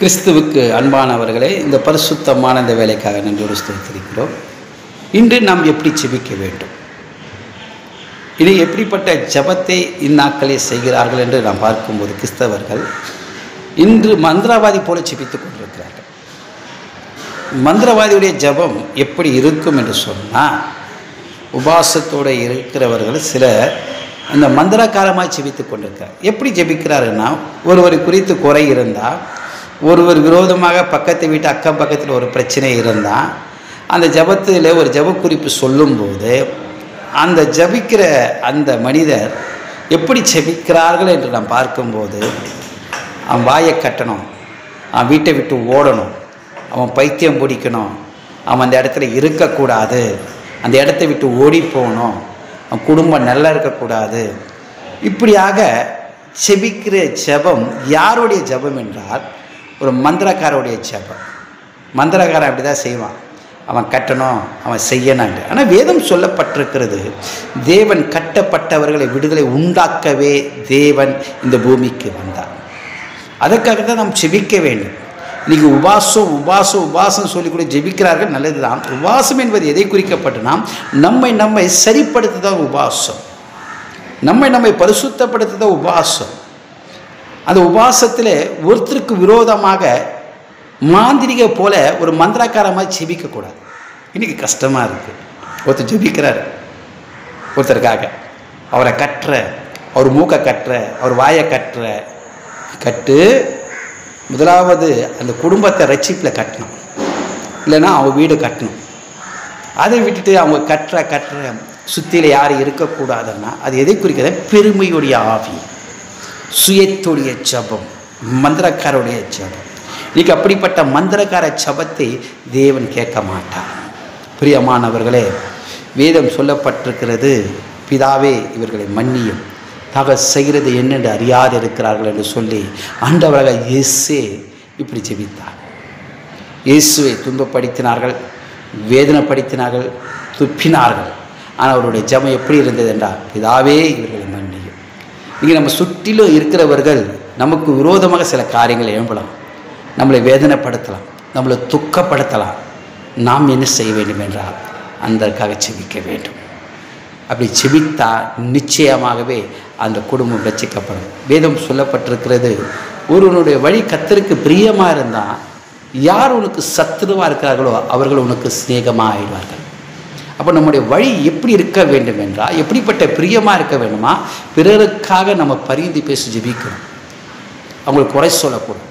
கிறிஸ்துவுக்கு அன்பானவர்களே, இந்த பரிசுத்தமான இந்த வேலைக்காக நன்றியோடு ஸ்தோத்திரிக்கிறோம். இன்று நாம் எப்படி ஜெபிக்க வேண்டும், இனி எப்படிப்பட்ட ஜெபத்தை இந்நாட்களில் செய்கிறார்கள் என்று நாம் பார்க்கும்போது, கிறிஸ்தவர்கள் இன்று மந்திரவாதி போல ஜெபித்துக் கொண்டிருக்கிறார்கள். மந்திரவாதியுடைய ஜெபம் எப்படி இருக்கும் என்று சொன்னால், உபாசத்தோடு இருக்கிறவர்கள் சிலர் அந்த மந்திரக்காரமாக ஜெபித்து கொண்டிருக்கிறார். எப்படி ஜெபிக்கிறாருன்னா, ஒருவர் குறித்து குறை இருந்தால், ஒருவர் விரோதமாக பக்கத்தை விட்டு அக்கம் பக்கத்தில் ஒரு பிரச்சனை இருந்தால், அந்த ஜெபத்தில் ஒரு ஜெப குறிப்பு சொல்லும்போது அந்த ஜெபிக்கிற அந்த மனிதர் எப்படி ஜெபிக்கிறார்கள் என்று நாம் பார்க்கும்போது, அவன் வாயை கட்டணும், அவன் வீட்டை விட்டு ஓடணும், அவன் பைத்தியம் பிடிக்கணும், அவன் அந்த இடத்துல இருக்கக்கூடாது, அந்த இடத்தை விட்டு ஓடி போகணும், அவன் குடும்பம் நல்லா இருக்கக்கூடாது. இப்படியாக செபிக்கிற ஜெபம் யாருடைய ஜெபம் என்றால், ஒரு மந்திரக்காரோடைய ஜெபம். மந்திரக்காரன் அப்படி தான் செய்வான், அவன் கட்டணும், அவன் செய்யணும். ஆனால் வேதம் சொல்லப்பட்டிருக்கிறது, தேவன் கட்டப்பட்டவர்களை விடுதலை உண்டாக்கவே தேவன் இந்த பூமிக்கு வந்தார். அதற்காக தான் நாம் ஜெபிக்க வேண்டும். இன்றைக்கி உபாசம் சொல்லி கூட ஜெபிக்கிறார்கள், நல்லது தான். உபாசம் என்பது எதை குறிக்கப்பட்டுனா, நம்மை சரிப்படுத்துதான் உபாசம், நம்மை பரிசுத்தப்படுத்துதான் உபாசம். அந்த உபாசத்தில் ஒருத்தருக்கு விரோதமாக மாந்திரிக போல ஒரு மந்திரக்காரமாக ஜெபிக்கக்கூடாது. இன்றைக்கி கஷ்டமாக இருக்குது. ஒருத்தர் ஜெபிக்கிறார் ஒருத்தருக்காக, அவரை கட்டுற, அவர் மூக்கை கட்டுற, அவர் வாயை கட்டு. முதலாவது அந்த குடும்பத்தை ரட்சிப்பில் கட்டணும், இல்லைன்னா அவங்க வீடு கட்டணும். அதை விட்டுட்டு அவங்க கட்டுற சுற்றியில் யாரும் இருக்கக்கூடாதுன்னா, அது எதை குறிக்கிறது? பெருமையுடைய ஆவி, சுயத்துடைய ஜபம், மந்திரக்காரருடைய ஜபம். இன்றைக்கி அப்படிப்பட்ட மந்திரக்கார ஜபத்தை தேவன் கேட்க மாட்டார். பிரியமானவர்களே, வேதம் சொல்லப்பட்டிருக்கிறது, பிதாவே இவர்களை மன்னியும், தவறு செய்கிறது என்னென்று அறியாது இருக்கிறார்கள் என்று சொல்லி ஆண்டவராக இயேசு இப்படி ஜெபித்தார். இயேசுவை துன்பப்படுத்தினார்கள், வேதனைப்படுத்தினார்கள், துப்பினார்கள். ஆனால் அவருடைய ஜெபம் எப்படி இருந்தது என்றால், பிதாவே இவர்களை மன்னியும். இங்கே நம்ம சுற்றிலும் இருக்கிறவர்கள் நமக்கு விரோதமாக சில காரியங்களை எழும்பலாம், நம்மளை வேதனைப்படுத்தலாம், நம்மளை துக்கப்படுத்தலாம். நாம் என்ன செய்ய வேண்டும் என்றால், அதற்காக செபிக்க வேண்டும். அப்படி செபித்தால் நிச்சயமாகவே அந்த குடும்பம் ரட்சிக்கப்படும். வேதம் சொல்லப்பட்டிருக்கிறது, ஒருவனுடைய வழி கர்த்தருக்கு பிரியமாக இருந்தால், யார் உனக்கு சத்துருவாக இருக்கிறார்களோ அவர்கள் உனக்கு சிநேகமாக ஆயிடுவார்கள். அப்போ நம்முடைய வழி எப்படி இருக்க வேண்டும் என்றால், எப்படிப்பட்ட பிரியமாக இருக்க வேண்டுமா, பிறருக்காக நம்ம பரிந்து பேசி ஜெபிக்கணும். அவங்களுக்கு குறை சொல்லக்கூடாது.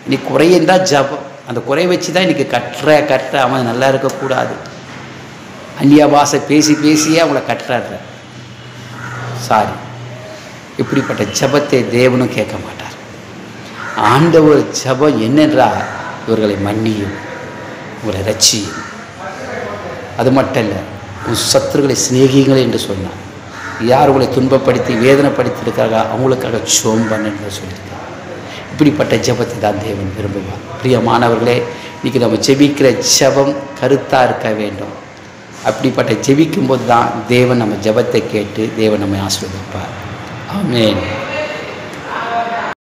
இன்னைக்கு குறையந்தான் ஜபம், அந்த குறையை வச்சு தான் இன்றைக்கி கட்டுற அவன் நல்லா இருக்கக்கூடாது. அந்நிய பாஷை பேசியே அவங்கள கட்டுறாரு. சாரி, இப்படிப்பட்ட ஜபத்தை தேவனும் கேட்க மாட்டார். ஆண்டவர் ஜபம் என்னென்றால், இவர்களை மன்னியும், உங்களை ரட்சியும். அது மட்டும் இல்லை, உன் சத்துருக்களை சிநேகிங்களே என்று சொன்னார். யார் உங்களை துன்பப்படுத்தி வேதனைப்படுத்தியிருக்காங்க அவங்களுக்காக ஜெபம் பண்ணுன்னு சொல்லியிருக்காங்க. இப்படிப்பட்ட ஜெபத்தை தான் தேவன் விரும்புவார். பிரியமானவர்களே, இன்றைக்கி நம்ம ஜெபிக்கிற ஜெபம் கருத்தாக இருக்க வேண்டும். அப்படிப்பட்ட ஜெபிக்கும்போது தான் தேவன் நம்ம ஜெபத்தை கேட்டு தேவன் நம்மை ஆசீர்வதிப்பார். ஆமென்.